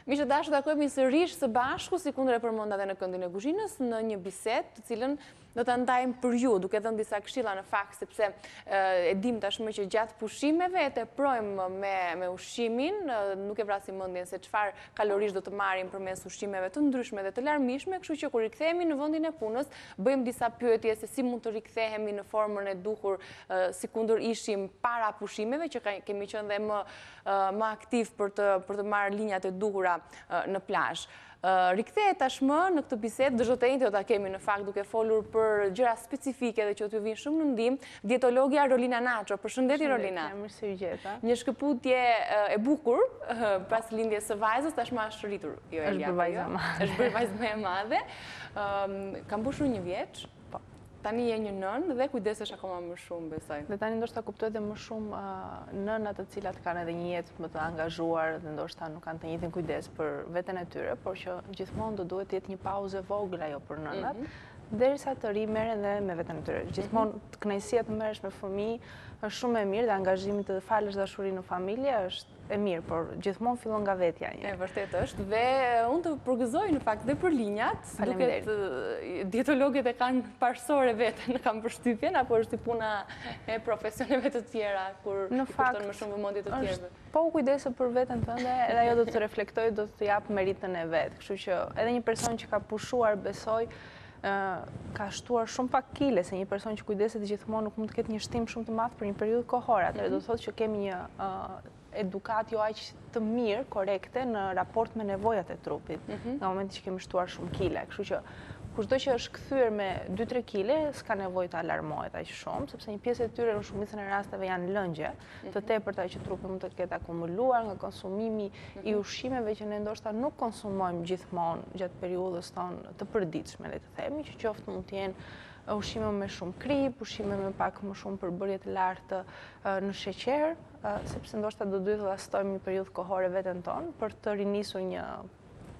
Miqtë dashur, takojmë sërish së bashku, si kundër e përmenda edhe në këndin e kuzhinës, në një bisedë të cilën do ta ndajmë për ju, duke dhënë disa këshilla në fakt, sepse e dim tashmë që gjatë pushimeve e teprojmë me ushqimin, nuk e vrasim mendjen se çfarë kalorish do të marrim përmes ushqimeve të ndryshme dhe të larmishme, kështu që kur rikthehemi në vendin e punës, bëjmë disa pyetje se si mund të rikthehemi në formën e duhur sikundër ishim para pushimeve, që kemi qenë dhe më aktiv për të marrë linjat e duhura në plazh. Rikthehet tashmë në këtë bisedë, dëgjot e njëjtë do ta kemi në fakt duke folur për gjëra specifike dhe që t'ju vinë shumë në ndihmë, dietologja Rolina Naço. Përshëndetje Rolina. Mirë se u gjeta. Një shkëputje e bukur pas lindjes së vajzës, tashmë është rritur. Është bërë vajza e madhe. Është bërë vajzë më e madhe. Ka mbushur 1 vjeç. Tani je një nën dhe kujdesesh akoma më shumë, besoj. Dhe tani ndoshta kuptoj dhe më shumë nëna të cilat kanë edhe një jetë më të angazhuar dhe ndoshta nuk kanë të njëjtin kujdes për veten e tyre, por që gjithmonë do duhet të jetë një pauzë vogël ajo për nënat, derisa të merren dhe me veten e tyre. Gjithmonë kënaqësia të merresh me fëmijë është shumë e mirë dhe angazhimi të falësh dashurinë në familje është e mirë, por gjithmonë fillon nga vetja. E vërtet është dhe unë të përgëzoj në fakt dhe për linjat, duket dietologët e kanë parësore veten, kanë përshtypjen, apo është puna e profesioneve të tjera kur i kushton më shumë vëmendje të tjerëve. Po u kujdese për veten tënde, edhe ajo do të reflektojë, do të jap meritën e vet. Kështu që edhe një person që ka pushuar, besoj, ka shtuar shumë pak kile, se një person që kujdeset gjithmonë nuk mund të ketë një shtim shumë të madh për një periudhë kohore. Atëherë do të thotë që kemi një edukat jo aq të mirë, korekte në raport me nevojat e trupit, nga momenti që kemi shtuar shumë kile. Kështu që kushdo që është kthyer me 2-3 kile, s'ka nevojë të alarmohet aq shumë, sepse një pjesë e tyre në shumicën e rasteve janë lëngje, të tepërta që trupi mund të ketë akumuluar nga konsumimi i ushqimeve që ne ndoshta nuk konsumojmë gjithmonë gjatë periudhës tonë të përditshme, le të themi, që qoftë mund të jenë ushqime me shumë krip, ushqime me pak më shumë përbërje të lartë në sheqer, sepse ndoshta do duhet të lastojmë një periudhë kohore veten tonë për të rinisur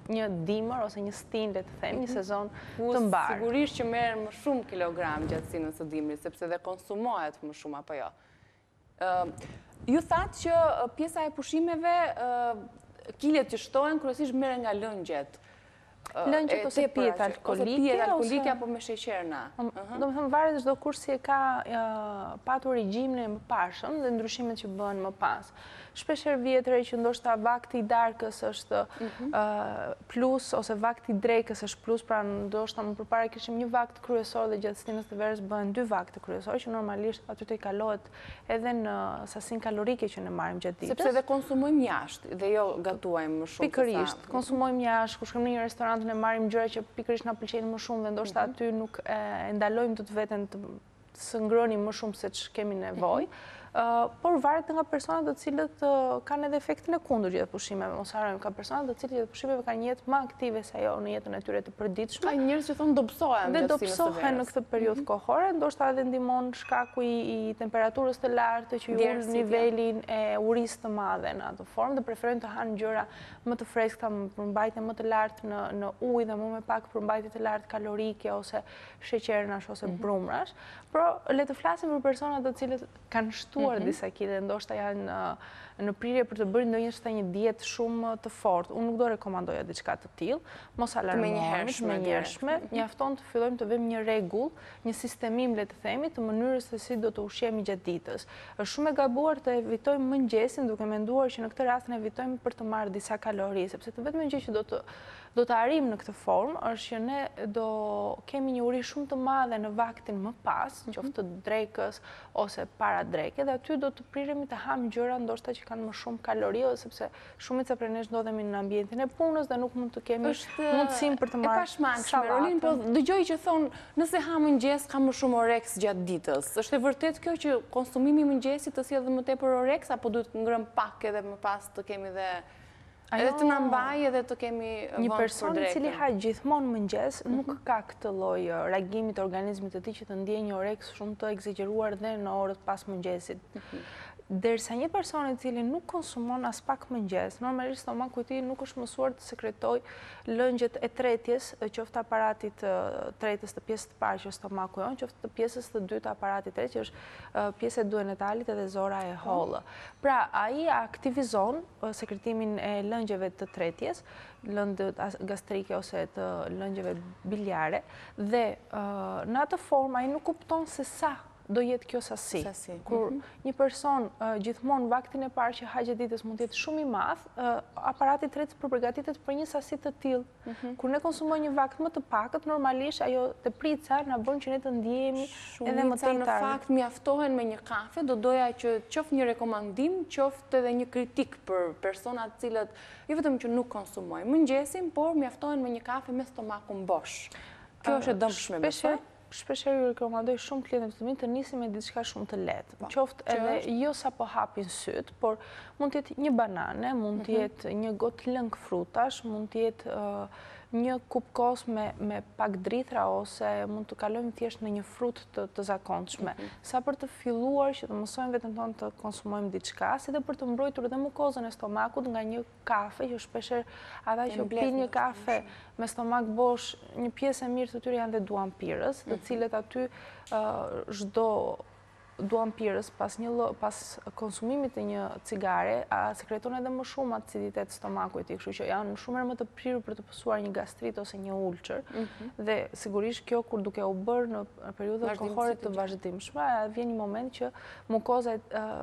një dimër ose një stin, le të themi, një sezon të mbarë. Sigurisht që merren më shumë kilogram gjatë sinës së dimrit, sepse dhe konsumohet më shumë, apo jo. Ju thatë që pjesa e pushimeve, kilet që shtohen kryesisht merren nga lëngjet. Lëngjet ose pijet alkolike apo me sheqerna. Do të thënë varet çdo kush si e ka patur regjimin e mëparshëm dhe ndryshimet që bëhen më pas. Shpeshherë vjet re që ndoshta vakti i darkës është plus ose vakti i drekës është plus, pra ndoshta më përpara kishim një vakt kryesor dhe gjatë stinës të verës bëhen 2 vakte kryesor që normalisht aty të kalohet edhe në sasinë kalorike që ne marrim gjatë ditës. Sepse dhe konsumojmë jashtë dhe jo gatuajmë më shumë. Pikërisht, konsumojmë jashtë, kur shkojmë në një restorant ne marrim gjëra që pikërisht na pëlqejnë më shumë dhe ndoshta aty nuk e ndalojmë të veten të së ngronim më shumë se ç'kemi nevojë. Por varet nga personat të cilët kanë edhe efektin e kundër gjatë pushimeve. Mos harrojmë, ka personat të cilët gjatë pushimeve kanë një jetë më aktive se ajo në jetën e tyre të përditshme. Ka njerëz që thonë dobësohen dhe dobësohen në këtë periudhë kohore, ndoshta edhe ndihmon shkaku i temperaturës të lartë që ju ul nivelin e urisë të madhe në atë formë dhe preferojnë të hanë gjëra më të freskëta, me përmbajtje më të lartë në ujë dhe më me pak përmbajtje të lartë kalorike ose sheqernash ose brumrash. Por le të flasim për personat të cilët kanë shtuar disa kile, ndoshta janë në prirje për të bërë një dietë shumë të fortë. Unë nuk do rekomandoja diçka të tillë, mos alarmohemi, me njershme, mjafton të fillojmë të vëmë një rregull, një sistemim, le të themi, të mënyrës se si do të ushqemi gjatë ditës. Është shumë e gabuar të evitojmë mëngjesin duke menduar që në këtë rast ne evitojmë për të marrë disa kalori, sepse të vetëm gjë që do të arrijmë në këtë formë është që ne do kemi një uri shumë të madhe në vaktin më pas, qoftë të drekës ose para dreke, dhe aty do të priremi të hamë gjëra ndoshta që kanë më shumë kalori, sepse shumica prej nesh ndodhemi në ambientin e punës dhe nuk mund të kemi mundësinë për të marrë. E pashmangshme, Rolin, po dëgjoj që thonë, nëse ha mëngjes ka më shumë oreks gjatë ditës. Është e vërtet kjo që konsumimi i mëngjesit të sjellë më tepër oreks, apo duhet të ngrëm pak edhe më pas të kemi dhe edhe të na mbajë edhe të kemi vend për drekën? Një person i cili ha gjithmonë mëngjes nuk ka këtë lloj reagimi të organizmit të tij që të ndjejë një oreks shumë të egzageruar dhe në orët pas mëngjesit. Derisa një person i cili nuk konsumon as pak mëngjes, normalisht stomaku i tij nuk është mësuar të sekretoj lëngjet e tretjes, qoftë aparatit tretës të pjesës të parë që është stomaku jon, qoftë të pjesës të dytë të aparatit tretës që është pjesa e duodenetalit edhe zora e hollë. Pra, ai aktivizon sekretimin e lëngjeve të tretjes, lëndët gastrike ose të lëngjeve biliare dhe në atë formë ai nuk kupton se sa do jetë kjo sasi. Kur një person gjithmonë vaktin e parë që ha gjatë ditës mund të jetë shumë i madh, aparati tretës përgatitet për një sasi të tillë. Kur ne konsumojmë një vakt më të pakët, normalisht ajo teprica na bën që ne të ndihemi edhe më të në fakt mjaftohen me një kafe, do doja që qoftë një rekomandim, qoftë edhe një kritik për personat cilët jo vetëm që nuk konsumojnë mëngjesin, por mjaftohen me një kafe me stomakun bosh. Kjo është e dëmshme besoj. Shpeshherë ju rekomandoj shumë klientëve të mi të nisin me diçka shumë të lehtë. Qoftë edhe jo sapo hapin syt, por mund të jetë një banane, mund të jetë një gotë lëng frutash, mund të jetë një kup kos me pak drithra ose mund të kalojmë thjesht në një frutë të zakonshme. Sa për të filluar që të mësojmë veten tonë të konsumojmë diçka, si dhe për të mbrojtur edhe mukozën e stomakut nga një kafe, që shpeshherë ata që pinë një kafe me stomak bosh, një pjesë e mirë të tyre janë dhe duampirës, të cilët aty çdo duampirës pas konsumimit të një cigare sekreton edhe më shumë aciditet stomaku i tij, kështu që janë shumë herë më të prirur për të pësuar një gastrit ose një ulcer. Dhe sigurisht kjo kur duke u bërë në periudhë kohore të vazhdimshme, vjen një moment që mukoza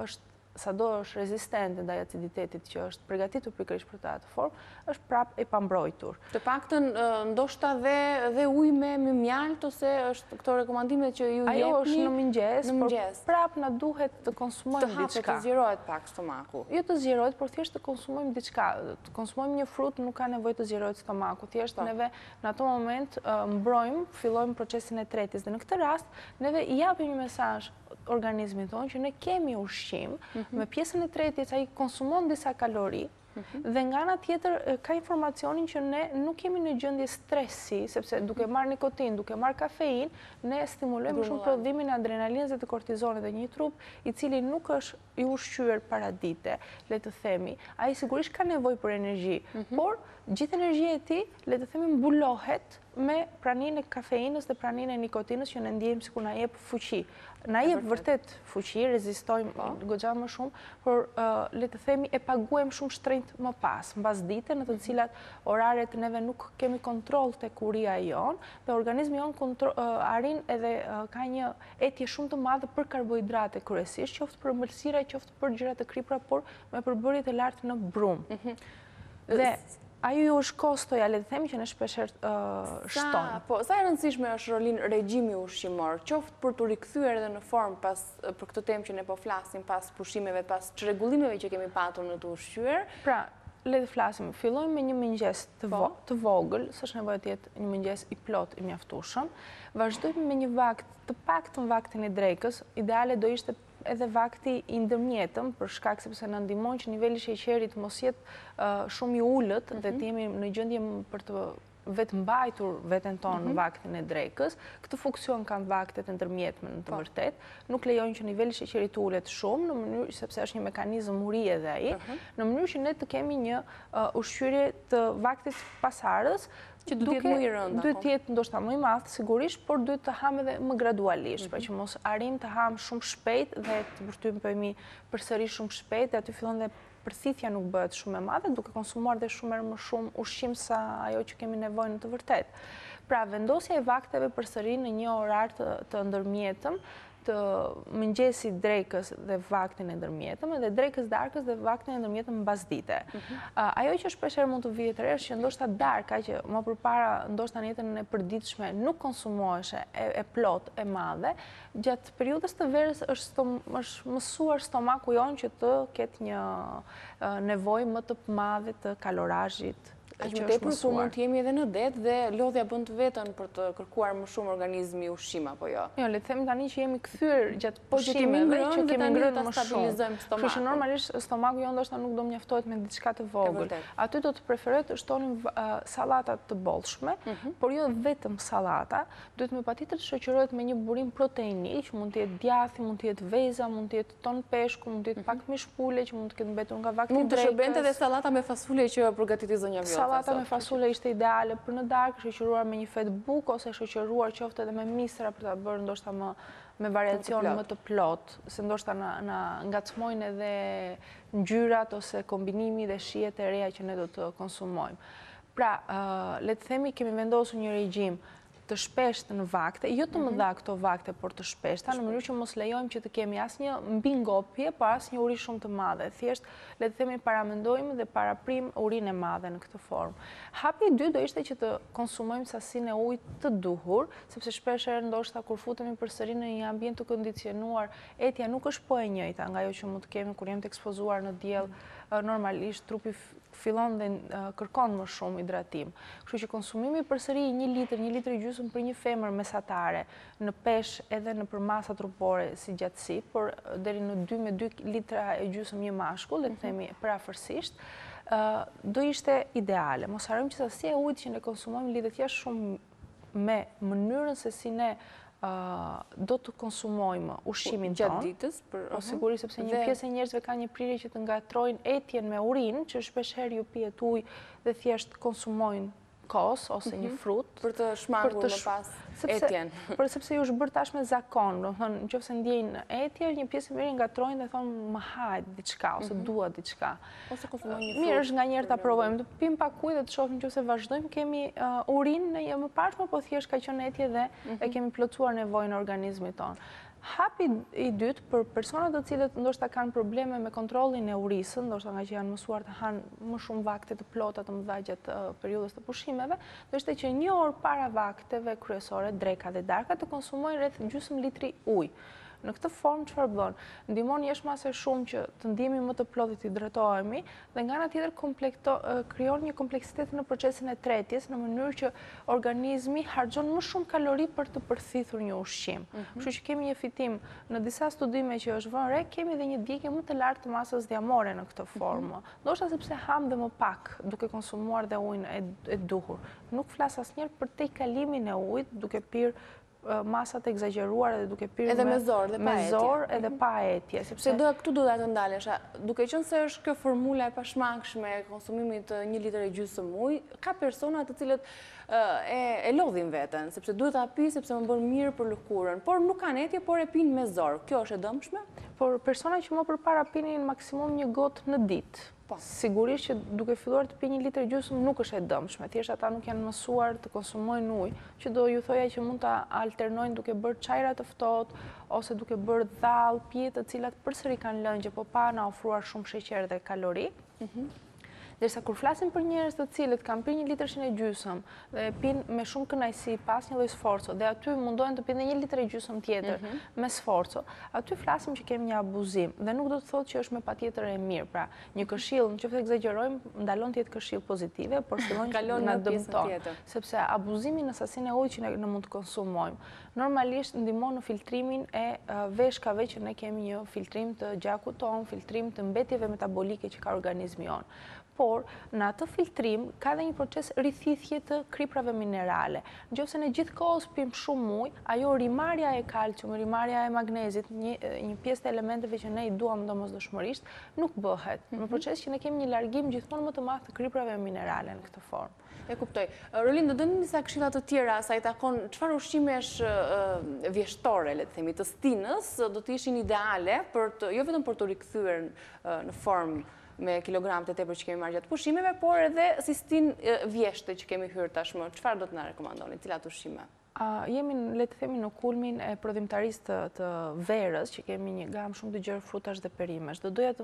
është sado është rezistente ndaj aciditetit që është përgatitur pikërisht për atë formë, është prap e pambrojtur. Të paktën ndoshta dhe ujë me mjalt ose është këto rekomandimet që ju jepni? Ajo është në mëngjes, por prap na duhet të konsumojmë diçka. Të hapet, të zgjerohet pak stomaku. Jo të zgjerohet, por thjesht të konsumojmë diçka. Të konsumojmë një frutë nuk ka nevojë të zgjerohet stomaku. Thjesht neve në atë moment mbrojmë, fillojmë procesin e tretjes dhe në këtë rast neve i japim një mesazh organizmit tonë që ne kemi ushqim, me pjesën e tretjes ai konsumon disa kalori, dhe nga ana tjetër ka informacionin që ne nuk kemi në gjendje stresi, sepse duke marrë nikotin, duke marrë kafein, ne stimulojmë shumë prodhimin e adrenalinës dhe të kortizonit dhe një trup i cili nuk është i ushqyer para dite, le të themi. Ai sigurisht ka nevojë për energji, por gjithë energjia e tij, le të themi, mbulohet me praninë e kafeinës dhe praninë e nikotinës që ne ndjejmë sikur na jep fuqi. Na jep vërtet fuqi, rezistojmë goxha më shumë, por le të themi e paguajmë shumë shtrenjtë më pas, mbas dite në të cilat oraret neve nuk kemi kontroll tek uria jon, dhe organizmi jon arrin edhe ka një etje shumë të madhe për karbohidrate kryesisht, qoftë për ëmbëlsira, qoftë për gjëra të kripra, por me përbërje të lartë në brumë. Dhe ajo është kostoja, le të themi, që ne shpeshherë shton. Sa e rëndësishme është rolin regjimi ushqimor, qoftë për të rikthyer edhe në formë për këtë temë që ne po flasim, pas pushimeve, pas çrregullimeve që kemi patur në të ushqyer. Pra, le të flasim, fillojmë me një mëngjes të vogël, s'është nevojë të jetë një mëngjes i plot i mjaftueshëm. Vazhdojmë me një vakt, të paktën vaktin e drekës, ideale do ishte edhe vakti i ndërmjetëm, për shkak sepse na ndihmon që niveli i sheqerit mos jetë shumë i ulët dhe të jemi në gjendje për të vetë mbajtur veten tonë në vaktin e drekës. Këtë funksion kanë vaktet e ndërmjetme në të vërtet. Nuk lejojnë që niveli i sheqerit të ulet shumë, në mënyrë sepse është një mekanizëm urie edhe ai, në mënyrë që ne të kemi një ushqyerje të vaktit pasardhës, që duhet të jetë më i rëndë. Duhet të jetë ndoshta më i madh sigurisht, por duhet të ham edhe më gradualisht, pra që mos arrim të ham shumë shpejt dhe të vërtypemi përsëri shumë shpejt, dhe aty fillon dhe përthithja nuk bëhet shumë e madhe, duke konsumuar dhe shumë herë më shumë ushqim sa ajo që kemi nevojë në të vërtetë. Pra, vendosja e vakteve përsëri në një orar të ndërmjetëm, të mëngjesit drekës dhe vaktin e ndërmjetëm, edhe drekës darkës dhe vaktin e ndërmjetëm mbasdite. Ajo që shpeshherë mund të vijë të re është që ndoshta darka që më përpara ndoshta në jetën e përditshme nuk konsumoheshe e plot e madhe, gjatë periudhës të verës është mësuar stomaku jon që të ketë një nevojë më të madhe të kalorazhit. Aq më tepër ku mund të jemi edhe në det dhe lodhja bën të vetën për të kërkuar më shumë organizmi ushqim apo jo. Jo, le të themi tani që jemi kthyer gjatë pushimeve që kemi ngrënë më shumë. Kështu që normalisht stomaku jo ndoshta nuk do mjaftohet me diçka të vogël. Aty do të preferoj të shtonim sallata të bollshme, por jo vetëm sallata, duhet me patjetër të shoqërohet me një burim proteinik, që mund të jetë djathi, mund të jetë vezë, mund të jetë ton peshku, mund të jetë pak mish pule që mund të ketë mbetur nga vakti drekës. Mund të shërbente edhe sallata me fasule që përgatiti zonja Vjota. Sallata me fasule ishte ideale për në darkë, shoqëruar me një fet buk ose shoqëruar qoftë edhe me misra për ta bërë ndoshta me variacion më të plot, se ndoshta na ngacmojnë edhe ngjyrat ose kombinimi dhe shijet e reja që ne do të konsumojmë. Pra, le të themi kemi vendosur një regjim të shpeshtë në vakte, jo të mëdha këto vakte, por të shpeshta, në mënyrë që mos lejojmë që të kemi asnjë mbingopje, por asnjë uri shumë të madhe. Thjesht, le të themi paramendojmë dhe paraprim urinë e madhe në këtë formë. Hapi i dytë do ishte që të konsumojmë sasinë e ujit të duhur, sepse shpeshherë ndoshta kur futemi përsëri në një ambient të kondicionuar, etja nuk është po e njëjta nga ajo që mund të kemi kur jemi të ekspozuar në diell, normalisht trupi fillon dhe kërkon më shumë hidratim. Kështu që konsumimi përsëri 1 litër e gjysmë për një femër mesatare në peshë edhe në për masa trupore si gjatësi, por deri në 2 litra e gjysmë një mashkull, le të themi parafërsisht, do ishte ideale. Mos harrojmë që sasia e ujit që ne konsumojmë lidhet jashtë shumë me mënyrën se si ne do të konsumojmë ushqimin tonë. Gjatë ditës? Po sigurisht, sepse një pjesë e njerëzve ka një prirje që të ngatrojnë etjen me urinë, që shpeshherë ju pijet ujë dhe thjesht konsumojnë kos ose një frut. Për të shmangur më pas etjen. Sepse ju është bërë tash me zakon, do të thonë, nëse ndjejnë etje, një pjesë e mirë ngatrojnë dhe thonë më hajt diçka ose dua diçka. Ose konsumojnë një frut. Mirë është nganjëherë ta provojmë, të pim pak ujë dhe të shohim nëse vazhdojmë, kemi urinë në një më parshme, po thjesht ka qenë etje dhe e kemi plotësuar nevojën e organizmit tonë. Hapi i dytë për personat të cilët ndoshta kanë probleme me kontrollin e urisë, ndoshta nga që janë mësuar të hanë më shumë vakte të plota të mëdha gjatë periudhës të pushimeve, do ishte që 1 orë para vakteve kryesore, dreka dhe darka, të konsumojnë rreth gjysmë litri ujë. Në këtë formë çfarë bën? Ndihmon jeshmase shumë që të ndihemi më të plotë të hidratohemi dhe nga ana tjetër krijon një kompleksitet në procesin e tretjes në mënyrë që organizmi harxhon më shumë kalori për të përthithur një ushqim. Kështu që kemi një fitim në disa studime që është vënë re, kemi edhe një djegje më të lartë të masës dhjamore në këtë formë. Ndoshta sepse ham dhe më pak duke konsumuar dhe ujin e duhur. Nuk flas asnjëherë për tejkalimin e ujit duke pirë masat e egzageruara dhe duke pirë edhe me zor edhe pa etje. Sepse këtu do të ndalesha, duke qenë se është kjo formula e pashmangshme e konsumimit 1 litër e gjysmë ujë, ka persona të cilët e lodhin veten, sepse duhet ta pi sepse më bën mirë për lëkurën, por nuk kanë etje, por e pinë me zor. Kjo është e dëmshme? Por persona që më përpara pinin maksimum 1 gotë në ditë. Sigurisht që duke filluar të pi 1 litër e gjysmë nuk është e dëmshme, thjesht ata nuk janë mësuar të konsumojnë ujë, që do ju thoja që mund ta alternojnë duke bërë çajra të ftohtë ose duke bërë dhall, pije të cilat përsëri kanë lëngje, po pa na ofruar shumë sheqer dhe kalori. Derisa kur flasim për njerëz të cilët kanë pirë 1 litër e gjysmë dhe pinë me shumë kënaqësi pas një lloj sforco dhe aty mundohen të pinë 1 litër e gjysmë tjetër me sforco, aty flasim që kemi një abuzim dhe nuk do të thotë që është me patjetër e mirë. Pra, një këshill, nëse egzagerojmë, ndalon të jetë këshill pozitive, por fillon që na dëmton, sepse abuzimi në sasinë e ujit që ne mund të konsumojmë, normalisht ndihmon në filtrimin e veshkave që ne kemi një filtrim të gjakut ton, filtrim të mbetjeve metabolike që ka organizmi jon. Por në atë filtrim ka dhe një proces rithithje të kriprave minerale. Nëse ne gjithkohës pim shumë ujë, ajo rimarrja e kalcium, rimarrja e magnezit, një pjesë të elementeve që ne i duam domosdoshmërisht, nuk bëhet. Në proces që ne kemi një largim gjithmonë më të madh të kriprave minerale në këtë formë. E kuptoj. Rolin, do dënë disa këshilla të tjera sa i takon çfarë ushqimesh vjeshtore, le të themi, të stinës, do të ishin ideale jo vetëm për të rikthyer në formë me kilogramët e tepër që kemi marrë gjatë pushimeve, por edhe si stinë vjeshte që kemi hyrë tashmë. Çfarë do të na rekomandoni? Cilat ushqime? Jemi, le të themi, në kulmin e prodhimtarisë të verës, që kemi një gamë shumë të gjerë frutash dhe perimesh. Do doja të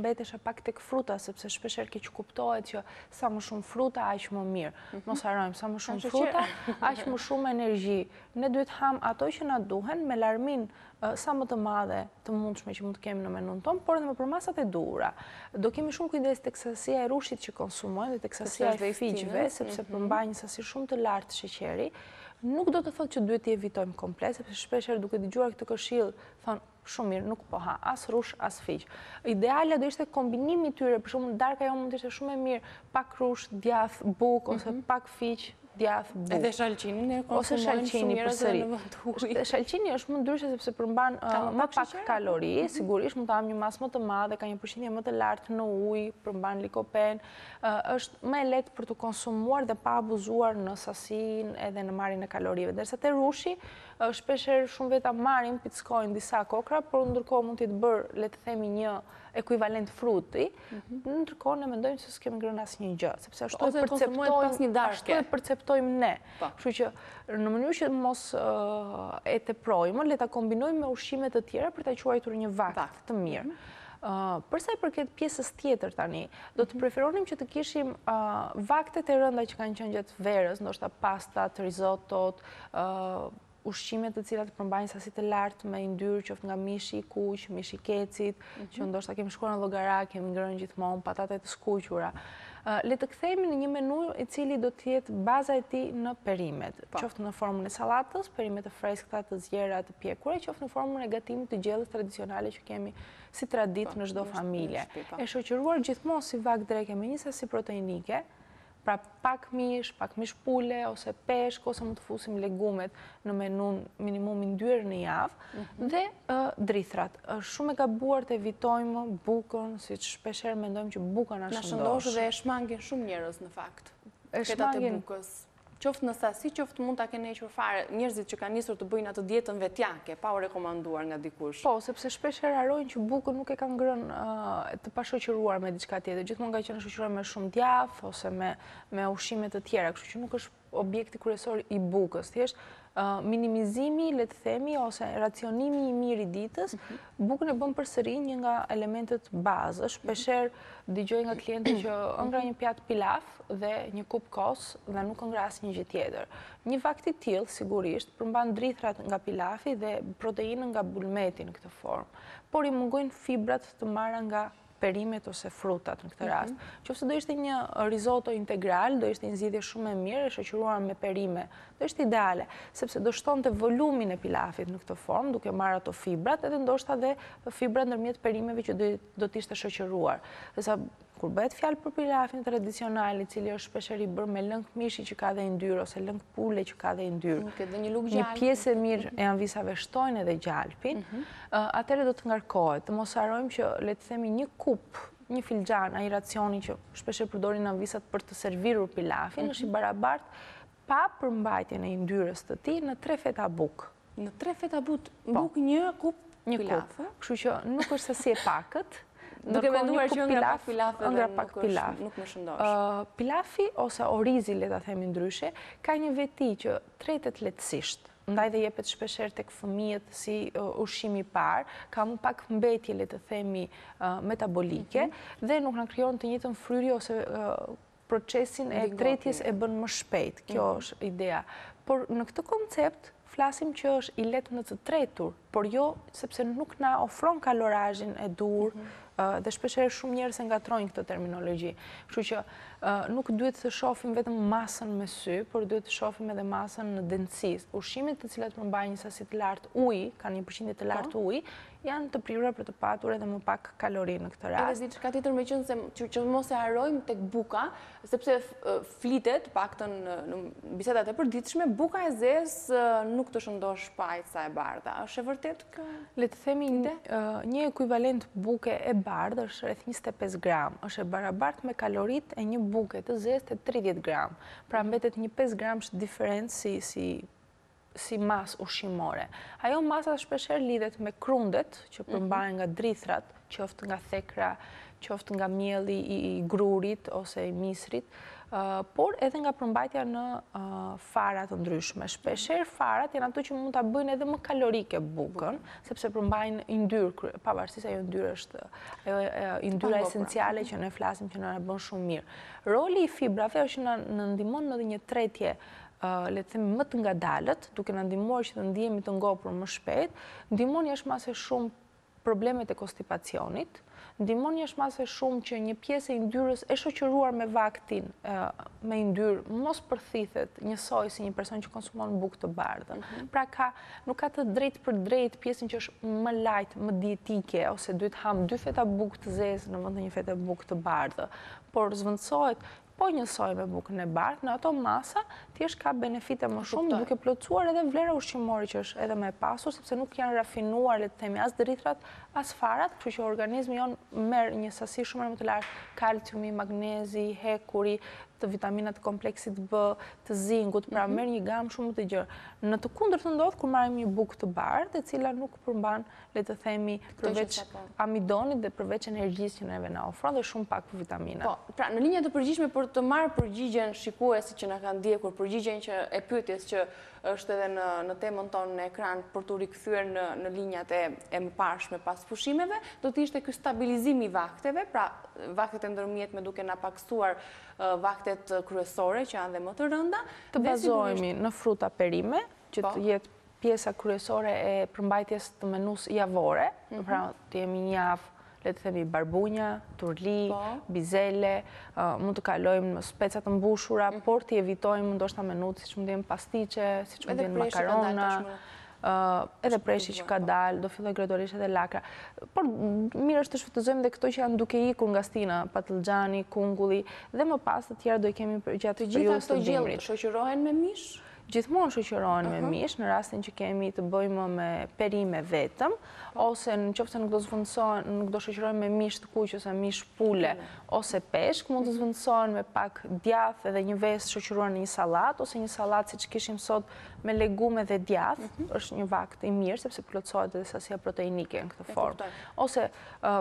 mbetesha pak tek fruta, sepse shpesher keq kuptohet që sa më shumë fruta, aq më mirë. Mos harrojmë, sa më shumë fruta, aq më shumë energji. Ne duhet ham ato që na duhen me larmin sa më të madhe të mundshme që mund të kemi në menun tonë, por edhe me përmasat e duhura. Do kemi shumë kujdes tek sasia e rushit që konsumojmë dhe tek sasia e fiqve, sepse përmbajnë një sasi shumë të lartë sheqeri. Nuk do të thotë që duhet t'i evitojmë komplet, sepse shpesher duke dëgjuar këtë këshill, thonë shumë mirë, nuk po ha, as rush, as fiq. Ideale do ishte kombinimi tyre, për shumë darka jo mund të ishte shumë e mirë, pak rush, djath, buk, ose pak fiq, djath, buk. Edhe shalqini konsumojnë shumë njerëz në vend të huaj. Shalqini është më ndryshe sepse përmban më pak kalori, sigurisht mund të ham një masë më të madhe, ka një përqindje më të lartë në ujë, përmban likopen, është më e lehtë për të konsumuar dhe pa abuzuar në sasinë edhe në marrjen e kalorive. Derisa te rushi, shpesher shumë veta marrin, pickojnë disa kokra, por ndërkohë mund t'i të bërë, le të themi, një ekuivalent fruti, ndërkohë ne mendojmë se s'kemi ngrënë asnjë gjë, sepse ashtu e perceptojmë ne. Kështu që në mënyrë që mos e teprojmë, le ta kombinojmë me ushqime të tjera për ta quajtur një vakt të mirë. Përsa i përket pjesës tjetër tani, do të preferonim që të kishim vaktet e rënda që kanë qenë gjatë verës, ndoshta pastat, risottot, ushqimet të cilat përmbajnë sasi të lartë me yndyrë, qoftë nga mishi i kuq, mishi i kecit, që ndoshta kemi shkuar në llogara, kemi ngrënë gjithmonë patatet të skuqura. Le të kthehemi në një menu i cili do të jetë baza e tij në perimet, qoftë në formën e sallatës, perimet të freskëta, të zgjera, të pjekura, qoftë në formën e gatimit të gjellës tradicionale që kemi si traditë në çdo familje. E shoqëruar gjithmonë si vakt dreke me një sasi proteinike, pra pak mish pule, ose peshk, ose mund të fusim legumet në menun minimumin 2 herë në javë, dhe drithrat. Është shumë e gabuar të evitojmë bukën, siç shpeshherë mendojmë që buka na shëndosh. Dhe e shmangin shumë njerëz në fakt. Ketat e bukës. Qoftë në sasi, qoftë mund ta kenë hequr fare njerëzit që kanë nisur të bëjnë atë dietën vetjake, pa u rekomanduar nga dikush. Po, sepse shpeshherë harrojnë që bukën nuk e kanë ngrënë të pashoqëruar me diçka tjetër. Gjithmonë ka qenë shoqëruar me shumë djath ose me ushqime të tjera, kështu që nuk është objekti kryesor i bukës. Thjesht minimizimi, le të themi, ose racionimi i mirë i ditës, bukën e bën përsëri një nga elementet bazë. Shpeshherë dëgjoj nga klientët që ëngra një pjatë pilaf dhe një kup kos dhe nuk ëngra asnjë gjë tjetër. Një vakt i tillë sigurisht përmban drithrat nga pilafi dhe proteinën nga bulmeti në këtë formë, por i mungojnë fibrat të marra nga perimet ose frutat në këtë rast. Qofse do ishte një risotto integral, do ishte një zgjidhje shumë e mirë e shoqëruar me perime. Do ishte ideale, sepse do shtonte volumin e pilafit në këtë formë, duke marrë ato fibrat, edhe ndoshta dhe fibrat ndërmjet perimeve që do të ishte shoqëruar. Sa kur bëhet fjalë për pilafin tradicional, i cili është shpeshherë i bërë me lëng mishi që ka dhe yndyrë ose lëng pule që ka dhe yndyrë. Një pjesë e mirë e anvisave shtojnë edhe gjalpin, atëherë do të ngarkohet. Të mos harrojmë që le të themi një kup, një filxhan ai racioni që shpeshherë përdorin anvisat për të servirur pilafin, është i barabartë pa përmbajtjen e yndyrës të tij në 3 feta bukë. Në 3 feta bukë një kup pilaf. Kështu që nuk është sasi e pakët. Duke menduar që ëngra pak pilaf nuk më shëndosh. Pilafi ose orizi, le ta themi ndryshe, ka një veti që tretet lehtësisht. Ndaj dhe jepet shpeshherë tek fëmijët si ushqim i parë, ka më pak mbetje, le të themi, metabolike dhe nuk na krijon të njëjtën fryrje ose procesin e tretjes e bën më shpejt. Kjo është ideja. Por në këtë koncept flasim që është i lehtë në të tretur, por jo sepse nuk na ofron kalorazhin e dur, dhe shpeshherë shumë njerëz e ngatrojnë këtë terminologji. Kështu që nuk duhet të shohim vetëm masën me sy, por duhet të shohim edhe masën në densisë. Ushqimet të cilat përmbajnë një sasi të lartë uji, kanë një përqindje të lartë uji, janë të prirura për të patur edhe më pak kalori në këtë rast. Edhe diçka tjetër meqense që mos e harrojmë tek buka, sepse flitet, paktën në bisedat e përditshme, buka e zezë nuk të shëndosh pajca e bardha. Është e vërtetë kjo? Le të themi një ekuivalent buke e bardhë është rreth 25 gram, është e barabartë me kaloritë e një buke të zezë të 30 gram. Pra mbetet një 5 gramsh diferencë si mas ushqimore. Ajo masa shpeshherë lidhet me krundet që përmbahen nga drithrat, qoftë nga thekra, qoftë nga mielli i grurit ose i misrit, por edhe nga përmbajtja në fara të ndryshme. Shpesher farat janë ato që mund ta bëjnë edhe më kalorike bukën, sepse përmbajnë yndyrë, pavarësisht se ajo yndyrë është yndyra esenciale që ne flasim që na bën shumë mirë. Roli i fibrave është që na ndihmon në një tretje le të themi më të ngadalët, duke na ndihmuar që të ndihemi të ngopur më shpejt, ndihmon jashmase shumë problemet e konstipacionit, ndihmon jashmase shumë që një pjesë e yndyrës e shoqëruar me vaktin, me yndyrë, mos përthithet njësoj si një person që konsumon bukë të bardhë. Pra nuk ka të drejtë për drejtë pjesën që është më light, më dietike, ose duhet ham 2 feta bukë të zezë në vend të 1 fete bukë të bardhë, por zvendësohet po njësoj me bukën e bardhë, në ato masa thjesht ka benefite më shumë duke plotësuar edhe vlera ushqimore që është edhe më e pasur, sepse nuk janë rafinuar, le të themi, as dritrat, as farat, kështu që organizmi jon merr një sasi shumë më të lartë kalciumi, magnezi, hekuri, të vitaminat kompleksit B, të zingut, pra merr një gamë shumë të gjerë. Në të kundërtën ndodh kur marrim një bukë të bardhë, e cila nuk përmban, le të themi, përveç amidonit dhe përveç energjisë që neve na ofron dhe shumë pak vitamina. Po, pra në linja të përgjithshme për të marrë përgjigjen shikuesit që na kanë ndjekur, përgjigjen që e pyetjes që është edhe në temën tonë në ekran për të rikthyer në linjat e mëparshme pas pushimeve, do të ishte ky stabilizim i vakteve, pra vaktet e ndërmjetme duke na paksuar vaktet kryesore që janë dhe më të rënda. Të bazohemi në fruta perime, që të jetë pjesa kryesore e përmbajtjes të menus javore, pra të jemi një javë, le të themi barbunja, turli, bizele, mund të kalojmë në speca të mbushura, por të evitojmë ndoshta menut siç mund të jenë pastiqe, siç mund të jenë makarona, edhe preshi që ka dalë, do filloj gradualisht edhe lakra. Por mirë është të shfrytëzojmë dhe këto që janë duke ikur nga stina, patlıxhani, kungulli, dhe më pas të tjera do i kemi gjatë periudhës të dimrit. Gjitha këto gjellë shoqërohen me mish? Gjithmonë shoqërohen me mish, në rastin që kemi të bëjmë me perime vetëm, ose nëse nuk do zvendësohen, nuk do shoqërohen me mish të kuq ose mish pule ose peshk, mund të zvendësohen me pak djathë edhe një vezë shoqëruar në një sallatë ose një sallatë siç kishim sot me legume dhe djathë, është një vakt i mirë sepse plotësohet edhe sasia proteinike në këtë formë. Ose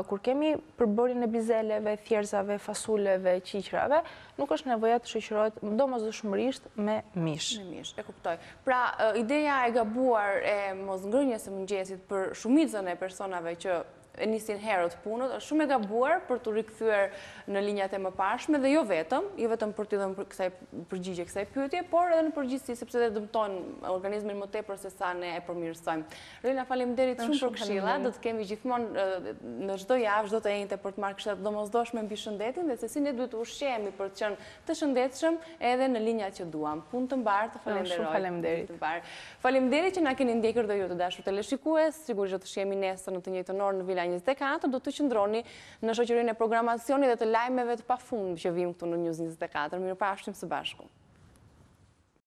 kur kemi përbërjen e bizeleve, thjerrzave, fasuleve, qiqrave, nuk është nevoja të shoqërohet domosdoshmërisht me mish. E kuptoj. Pra, ideja e gabuar e mosngrënies së mëngjesit për shumicën e personave që e nisin herët punët, është shumë e gabuar për të rikthyer në linjat e mëparshme dhe jo vetëm për t'i dhënë kësaj përgjigje kësaj pyetje, por edhe në përgjithësi sepse dhe dëmton organizmin më tepër se sa ne e përmirësojmë. Relina, faleminderit shumë për këshilla. Do të kemi gjithmonë në çdo javë, çdo të enjte për të marrë këshilla të domosdoshme mbi shëndetin dhe se si ne duhet të ushqehemi për të qenë të shëndetshëm edhe në linjat që duam. Punë të mbarë, të falenderoj. Faleminderit. Faleminderit që na keni ndjekur dhe ju të dashur teleshikues. Sigurisht do të shihemi nesër në të njëjtën orë në Vila 24, do të qëndroni në shoqërinë e programacionit dhe të lajmeve të pafund që vijmë këtu në News 24. Mirupafshim së bashku.